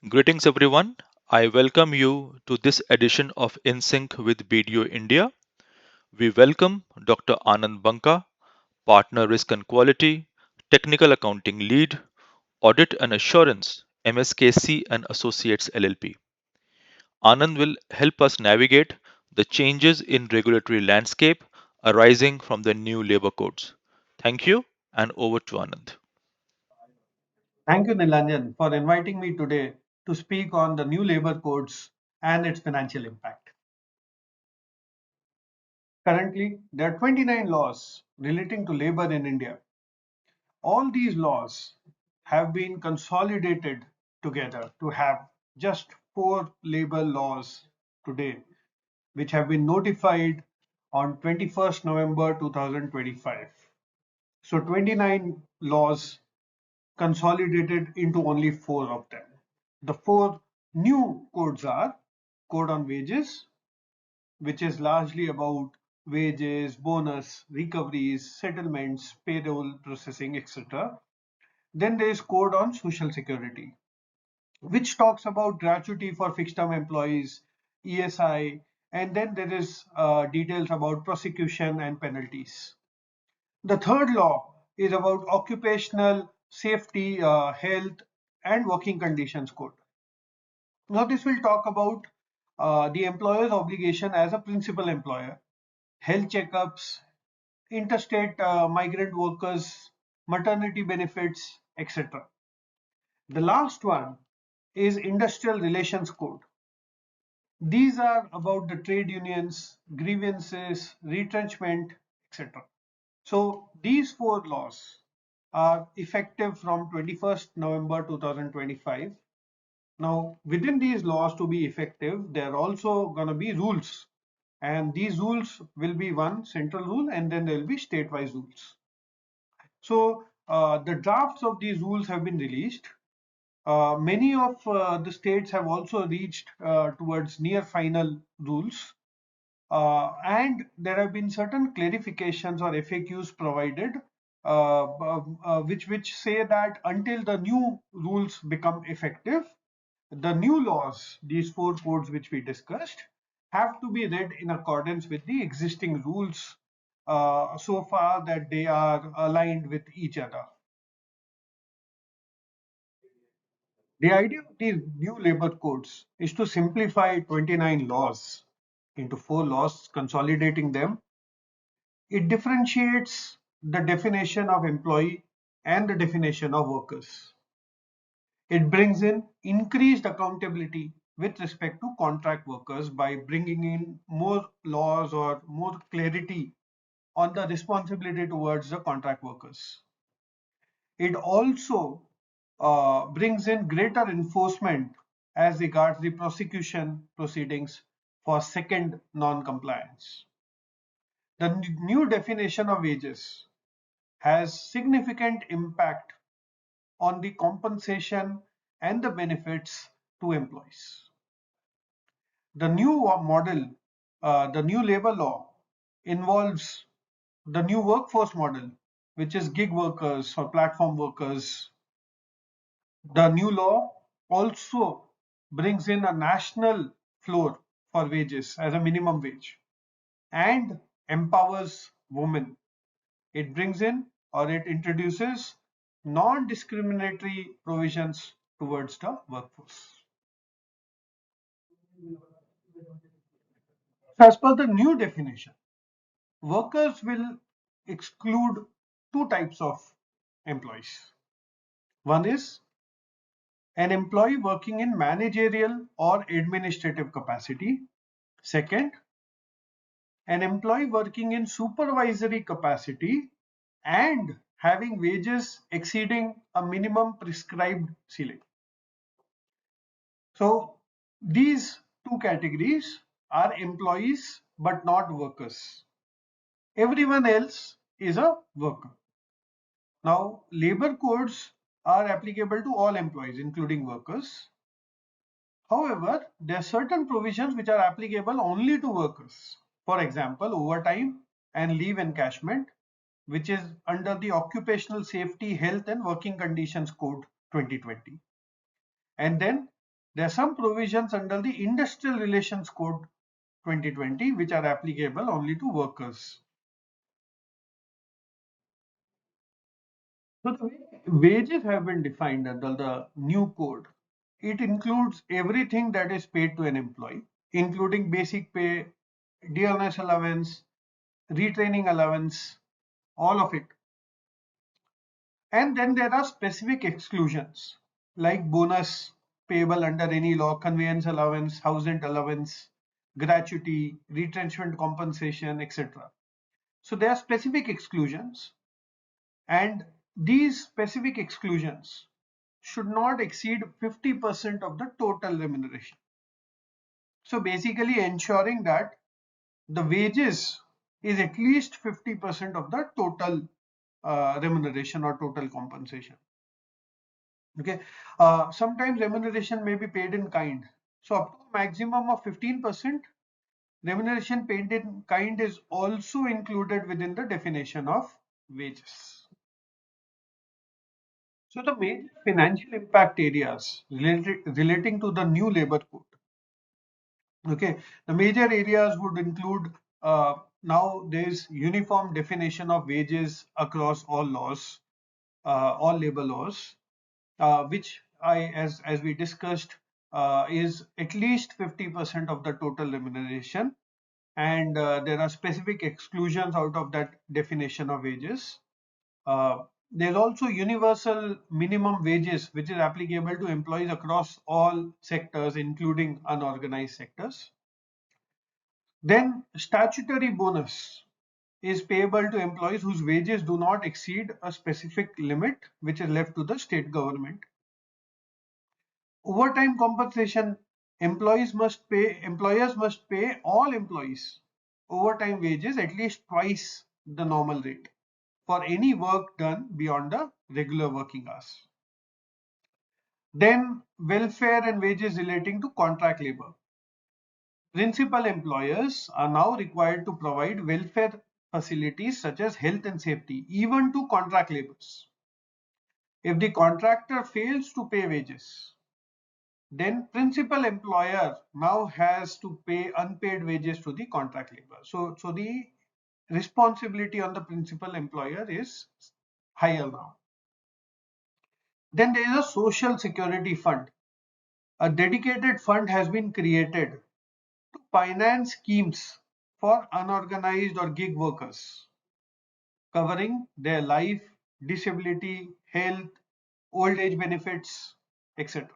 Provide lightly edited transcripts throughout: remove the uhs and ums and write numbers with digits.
Greetings, everyone. I welcome you to this edition of InSync with BDO India. We welcome Dr. Anand Banka, Partner Risk and Quality, Technical Accounting Lead, Audit and Assurance, MSKC and Associates LLP. Anand will help us navigate the changes in regulatory landscape arising from the new labor codes. Thank you, and over to Anand. Thank you, Nilanjan, for inviting me today to speak on the new labor codes and its financial impact. Currently, there are 29 laws relating to labor in India. All these laws have been consolidated together to have just four labor laws today, which have been notified on 21st November 2025. So 29 laws consolidated into only four of them. The four new codes are Code on Wages, which is largely about wages, bonus, recoveries, settlements, payroll processing, etc. Then there is Code on Social Security, which talks about gratuity for fixed term employees, ESI, and then there is details about prosecution and penalties. The third law is about occupational safety, health, and working conditions code. Now, this will talk about the employer's obligation as a principal employer, health checkups, interstate migrant workers, maternity benefits, etc. The last one is Industrial Relations Code. These are about the trade unions, grievances, retrenchment, etc. So these four laws are effective from 21st November 2025. Now, within these laws to be effective, there are also going to be rules. And these rules will be one central rule and then there will be state-wise rules. So the drafts of these rules have been released. Many of the states have also reached towards near final rules. And there have been certain clarifications or FAQs provided, which say that until the new rules become effective, the new laws, these four codes which we discussed, have to be read in accordance with the existing rules so far that they are aligned with each other. The idea of these new labor codes is to simplify 29 laws into four laws, consolidating them. It differentiates the definition of employee and the definition of workers. It brings in increased accountability with respect to contract workers by bringing in more laws or more clarity on the responsibility towards the contract workers. It also brings in greater enforcement as regards the prosecution proceedings for second non-compliance. The new definition of wages has significant impact on the compensation and the benefits to employees. The new model, the new labor law involves the new workforce model, which is gig workers or platform workers. The new law also brings in a national floor for wages as a minimum wage and empowers women. It brings in or it introduces non-discriminatory provisions towards the workforce. So as per the new definition, workers will exclude two types of employees. One is an employee working in managerial or administrative capacity. Second, an employee working in supervisory capacity and having wages exceeding a minimum prescribed ceiling. So these two categories are employees but not workers. Everyone else is a worker. Now, labor codes are applicable to all employees, including workers. However, there are certain provisions which are applicable only to workers. For example, overtime and leave encashment, which is under the Occupational Safety, Health and Working Conditions Code 2020. And then There are some provisions under the Industrial Relations Code 2020 which are applicable only to workers. So the way wages have been defined under the new code, it includes everything that is paid to an employee, including basic pay, dearness allowance, retraining allowance, all of it. And then there are specific exclusions like bonus payable under any law, conveyance allowance, house rent allowance, gratuity, retrenchment compensation, etc. So there are specific exclusions, and these specific exclusions should not exceed 50% of the total remuneration. So basically ensuring that the wages is at least 50% of the total remuneration or total compensation. Okay. Sometimes remuneration may be paid in kind. So up to a maximum of 15%, remuneration paid in kind is also included within the definition of wages. So the major financial impact areas relating to the new labor code. Okay, the major areas would include now there's uniform definition of wages across all laws, all labor laws, which as we discussed, is at least 50% of the total remuneration, and there are specific exclusions out of that definition of wages. There's also universal minimum wages, which is applicable to employees across all sectors, including unorganized sectors. Then statutory bonus is payable to employees whose wages do not exceed a specific limit, which is left to the state government. Overtime compensation, employers must pay all employees overtime wages at least twice the normal rate for any work done beyond the regular working hours. Then welfare and wages relating to contract labor. Principal employers are now required to provide welfare facilities such as health and safety, even to contract laborers. If the contractor fails to pay wages, then principal employer now has to pay unpaid wages to the contract labor. So the responsibility on the principal employer is higher now. Then there is a social security fund. A dedicated fund has been created to finance schemes for unorganized or gig workers, covering their life, disability, health, old age benefits, etc.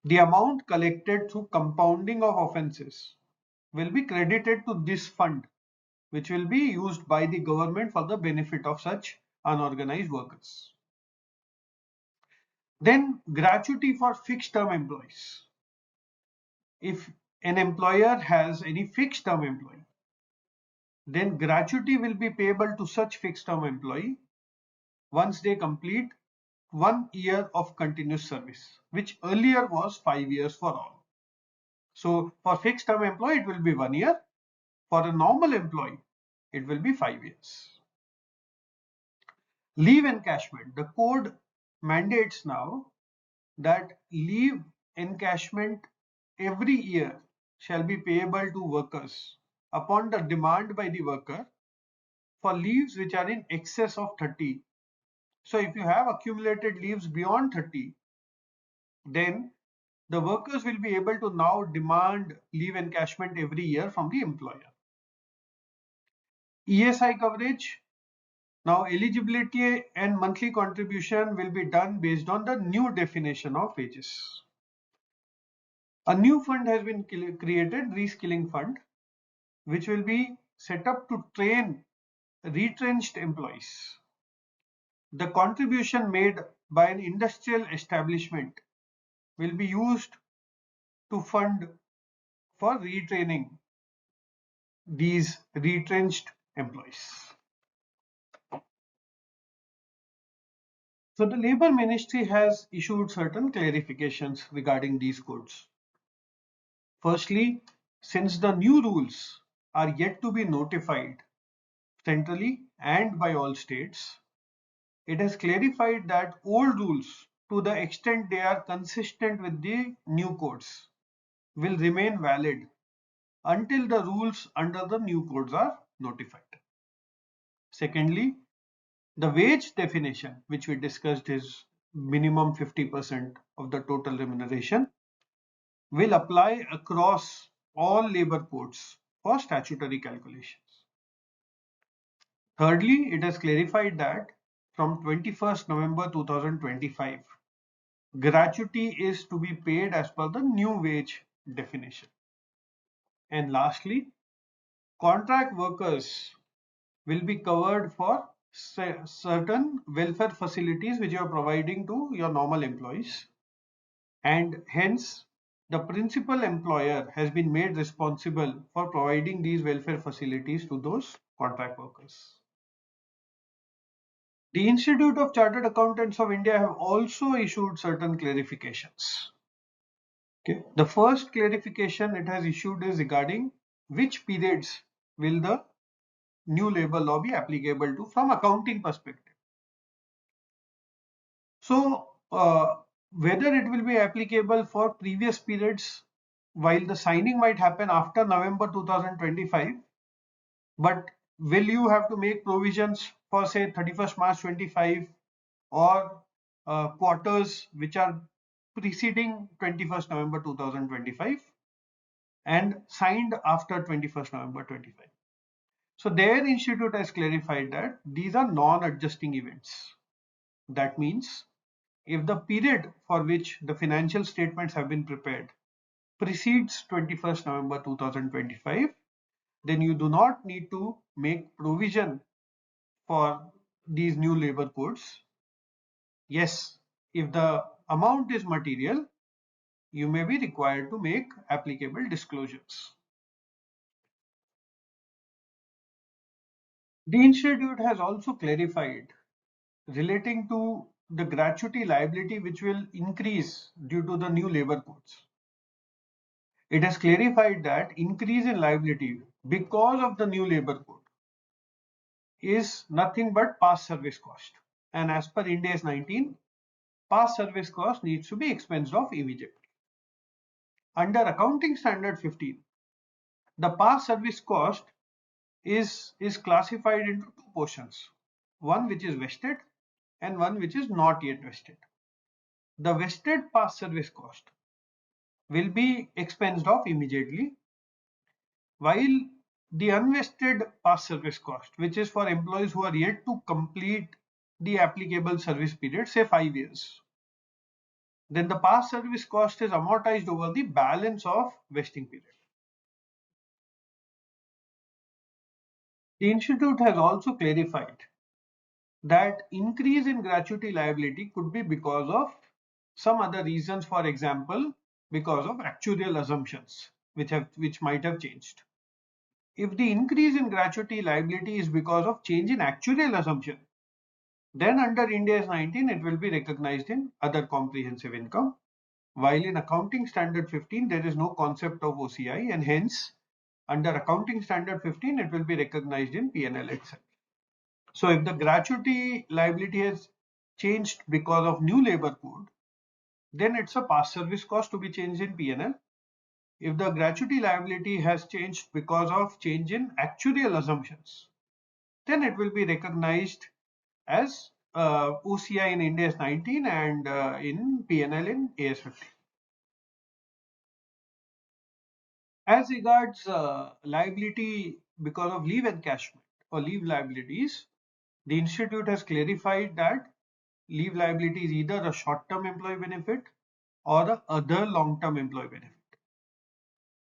The amount collected through compounding of offences will be credited to this fund, which will be used by the government for the benefit of such unorganized workers. Then gratuity for fixed term employees. If an employer has any fixed term employee, then gratuity will be payable to such fixed term employee once they complete 1 year of continuous service, which earlier was 5 years for all. So for fixed term employee, it will be 1 year. For a normal employee, it will be 5 years. Leave encashment. The code mandates now that leave encashment every year shall be payable to workers upon the demand by the worker for leaves which are in excess of 30. So if you have accumulated leaves beyond 30, then the workers will be able to now demand leave encashment every year from the employer. ESI coverage. Now eligibility and monthly contribution will be done based on the new definition of wages. A new fund has been created, reskilling fund, which will be set up to train retrenched employees. The contribution made by an industrial establishment will be used to fund for retraining these retrenched employees. So the Labour Ministry has issued certain clarifications regarding these codes. Firstly, since the new rules are yet to be notified centrally and by all states, it has clarified that old rules to the extent they are consistent with the new codes, will remain valid until the rules under the new codes are notified. Secondly, the wage definition, which we discussed, is minimum 50% of the total remuneration, will apply across all labor codes for statutory calculations. Thirdly, it has clarified that from 21st November 2025, gratuity is to be paid as per the new wage definition. And lastly, contract workers will be covered for certain welfare facilities which you are providing to your normal employees, and hence the principal employer has been made responsible for providing these welfare facilities to those contract workers. The Institute of Chartered Accountants of India have also issued certain clarifications. Okay. The first clarification it has issued is regarding which periods will the new labor law be applicable to from accounting perspective. So whether it will be applicable for previous periods, while the signing might happen after November 2025, but will you have to make provisions for say 31st March 25 or quarters which are preceding 21st November 2025 and signed after 21st November 25. So their institute has clarified that these are non-adjusting events. That means if the period for which the financial statements have been prepared precedes 21st November 2025, then you do not need to make provision for these new labor codes. Yes, if the amount is material, you may be required to make applicable disclosures. The institute has also clarified relating to the gratuity liability which will increase due to the new labor codes. It has clarified that increase in liability because of the new labor code is nothing but past service cost. And as per Ind AS 19, past service cost needs to be expensed off immediately. Under Accounting Standard 15, the past service cost is classified into two portions, one which is vested and one which is not yet vested. The vested past service cost will be expensed off immediately, while the unvested past service cost, which is for employees who are yet to complete the applicable service period, say 5 years, then the past service cost is amortized over the balance of vesting period. The institute has also clarified that increase in gratuity liability could be because of some other reasons, for example, because of actuarial assumptions which might have changed. If the increase in gratuity liability is because of change in actuarial assumption, then under Ind AS 19 it will be recognized in other comprehensive income, while in Accounting Standard 15 there is no concept of OCI, and hence under Accounting Standard 15 it will be recognized in P&L itself. So if the gratuity liability has changed because of new labor code, then it's a past service cost to be changed in P&L. If the gratuity liability has changed because of change in actuarial assumptions, then it will be recognized as OCI in Ind AS 19 and in P&L in AS 15. As regards liability because of leave encashment or leave liabilities, the institute has clarified that leave liability is either a short-term employee benefit or a other long-term employee benefit.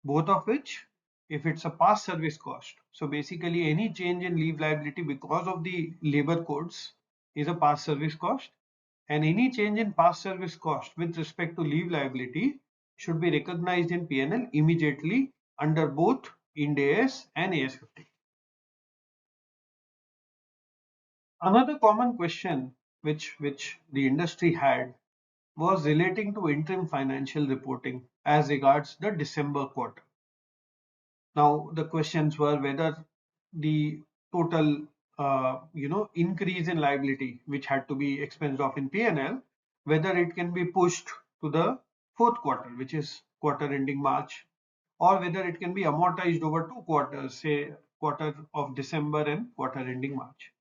Both of which, if it's a past service cost, so basically any change in leave liability because of the labor codes is a past service cost, and any change in past service cost with respect to leave liability should be recognized in P&L immediately under both Ind AS and AS 50. Another common question which the industry had was relating to interim financial reporting as regards the December quarter. Now the questions were whether the total increase in liability which had to be expensed off in P&L whether it can be pushed to the fourth quarter, which is quarter ending March, or whether it can be amortized over 2 quarters, say quarter of December and quarter ending March.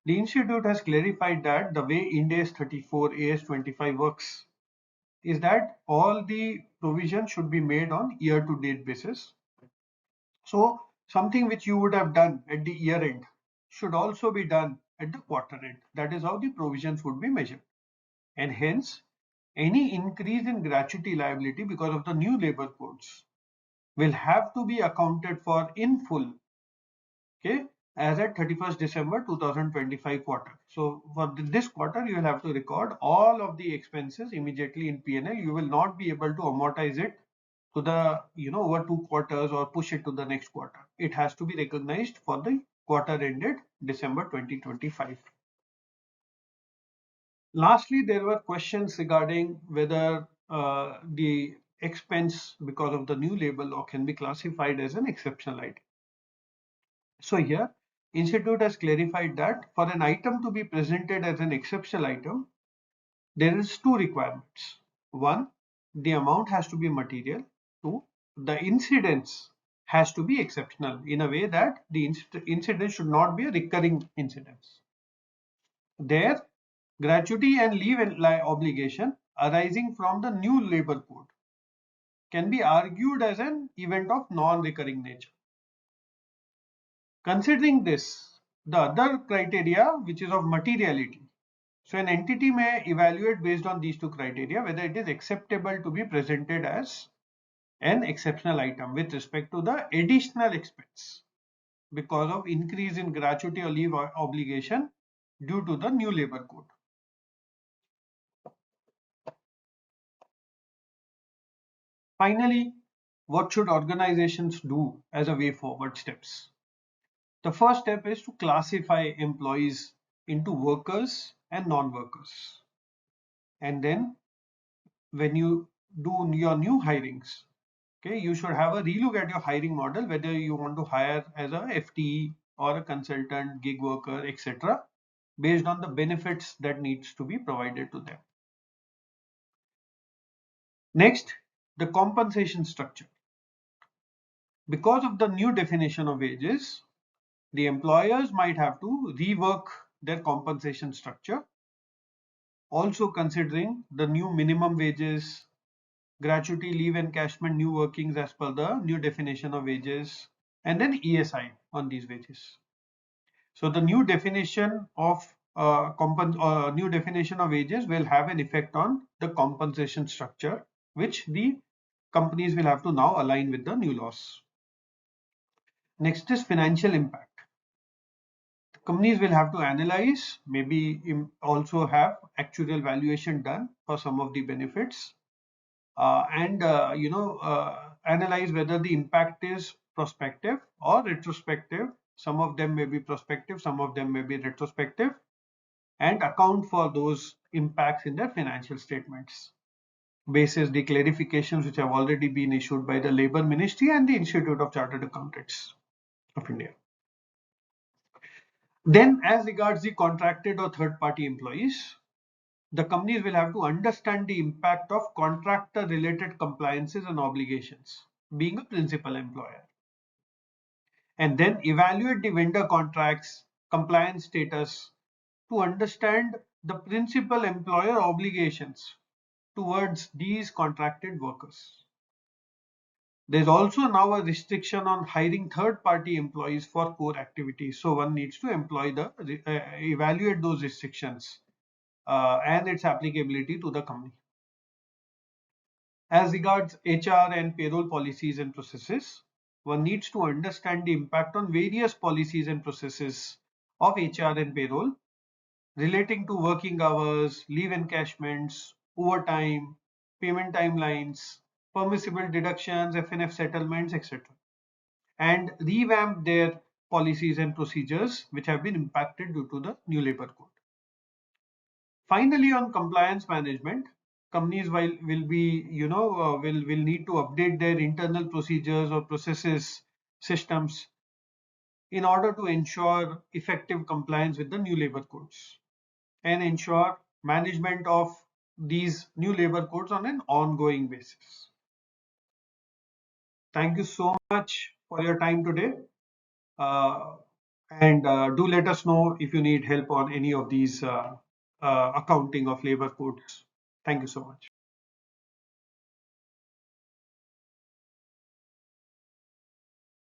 The institute has clarified that the way Ind AS 34 AS 25 works is that all the provisions should be made on year to date basis. So something which you would have done at the year end should also be done at the quarter end. That is how the provisions would be measured. And hence, any increase in gratuity liability because of the new labor codes will have to be accounted for in full, okay, as at 31st December 2025 quarter. So for this quarter, you will have to record all of the expenses immediately in P&L. You will not be able to amortize it to the, over 2 quarters or push it to the next quarter. It has to be recognized for the quarter ended December 2025. Lastly, there were questions regarding whether the expense because of the new label law can be classified as an exceptional item. So here, Institute has clarified that for an item to be presented as an exceptional item, there is two requirements. One, the amount has to be material. Two, the incidence has to be exceptional in a way that the incidence should not be a recurring incidence. There, gratuity and leave obligation arising from the new labor code can be argued as an event of non-recurring nature. Considering this, the other criteria, which is of materiality. So an entity may evaluate based on these two criteria whether it is acceptable to be presented as an exceptional item with respect to the additional expense because of increase in gratuity or leave obligation due to the new labor code. Finally, what should organizations do as a way forward steps? The first step is to classify employees into workers and non-workers. And then when you do your new hirings, okay, you should have a relook at your hiring model, whether you want to hire as a FTE or a consultant, gig worker, etc., based on the benefits that needs to be provided to them. Next, the compensation structure. Because of the new definition of wages, the employers might have to rework their compensation structure, also considering the new minimum wages, gratuity, leave encashment, new workings as per the new definition of wages, and then ESI on these wages. So the new definition of new definition of wages will have an effect on the compensation structure, which the companies will have to now align with the new laws. Next is financial impact. Companies will have to analyze, maybe also have actuarial valuation done for some of the benefits, and analyze whether the impact is prospective or retrospective. Some of them may be prospective, some of them may be retrospective, and account for those impacts in their financial statements basis the clarifications which have already been issued by the Labour Ministry and the Institute of Chartered Accountants of India. Then, as regards the contracted or third party employees, the companies will have to understand the impact of contractor related compliances and obligations, being a principal employer, and then evaluate the vendor contracts compliance status to understand the principal employer obligations towards these contracted workers. There's also now a restriction on hiring third party employees for core activities, so one needs to evaluate those restrictions and its applicability to the company. As regards HR and payroll policies and processes, one needs to understand the impact on various policies and processes of HR and payroll relating to working hours, leave encashments, overtime, payment timelines, permissible deductions, FNF settlements, etc., and revamp their policies and procedures which have been impacted due to the new labor code. Finally, on compliance management, companies will be, will need to update their internal procedures or processes, systems in order to ensure effective compliance with the new labor codes and ensure management of these new labor codes on an ongoing basis. Thank you so much for your time today. Uh, and do let us know if you need help on any of these accounting of labor codes. Thank you so much.